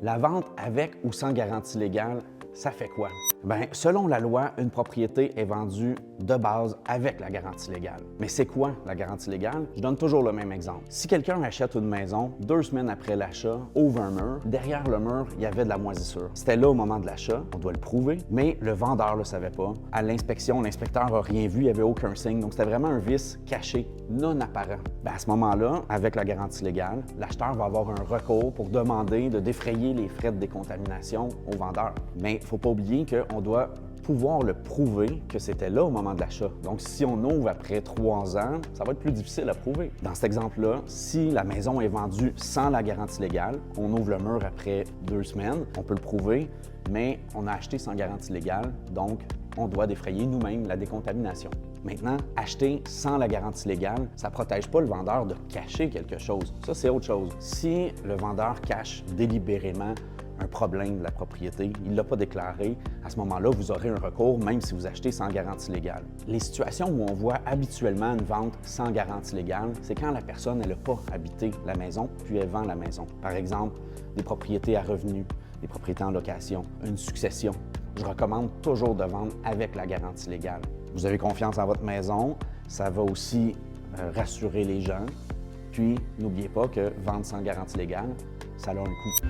La vente avec ou sans garantie légale, ça fait quoi? Bien, selon la loi, une propriété est vendue de base avec la garantie légale. Mais c'est quoi la garantie légale? Je donne toujours le même exemple. Si quelqu'un achète une maison, 2 semaines après l'achat, ouvre un mur, derrière le mur, il y avait de la moisissure. C'était là au moment de l'achat, on doit le prouver, mais le vendeur ne le savait pas. À l'inspection, l'inspecteur n'a rien vu, il n'y avait aucun signe, donc c'était vraiment un vice caché, non apparent. Bien, à ce moment-là, avec la garantie légale, l'acheteur va avoir un recours pour demander de défrayer les frais de décontamination au vendeur. Mais il ne faut pas oublier qu'on doit pouvoir le prouver que c'était là au moment de l'achat. Donc, si on ouvre après 3 ans, ça va être plus difficile à prouver. Dans cet exemple-là, si la maison est vendue sans la garantie légale, on ouvre le mur après 2 semaines, on peut le prouver, mais on a acheté sans garantie légale, donc on doit défrayer nous-mêmes la décontamination. Maintenant, acheter sans la garantie légale, ça ne protège pas le vendeur de cacher quelque chose. Ça, c'est autre chose. Si le vendeur cache délibérément un problème de la propriété, il ne l'a pas déclaré, à ce moment-là, vous aurez un recours même si vous achetez sans garantie légale. Les situations où on voit habituellement une vente sans garantie légale, c'est quand la personne n'a pas habité la maison, puis elle vend la maison. Par exemple, des propriétés à revenus, des propriétés en location, une succession. Je recommande toujours de vendre avec la garantie légale. Vous avez confiance en votre maison, ça va aussi rassurer les gens. Puis, n'oubliez pas que vendre sans garantie légale, ça a un coût.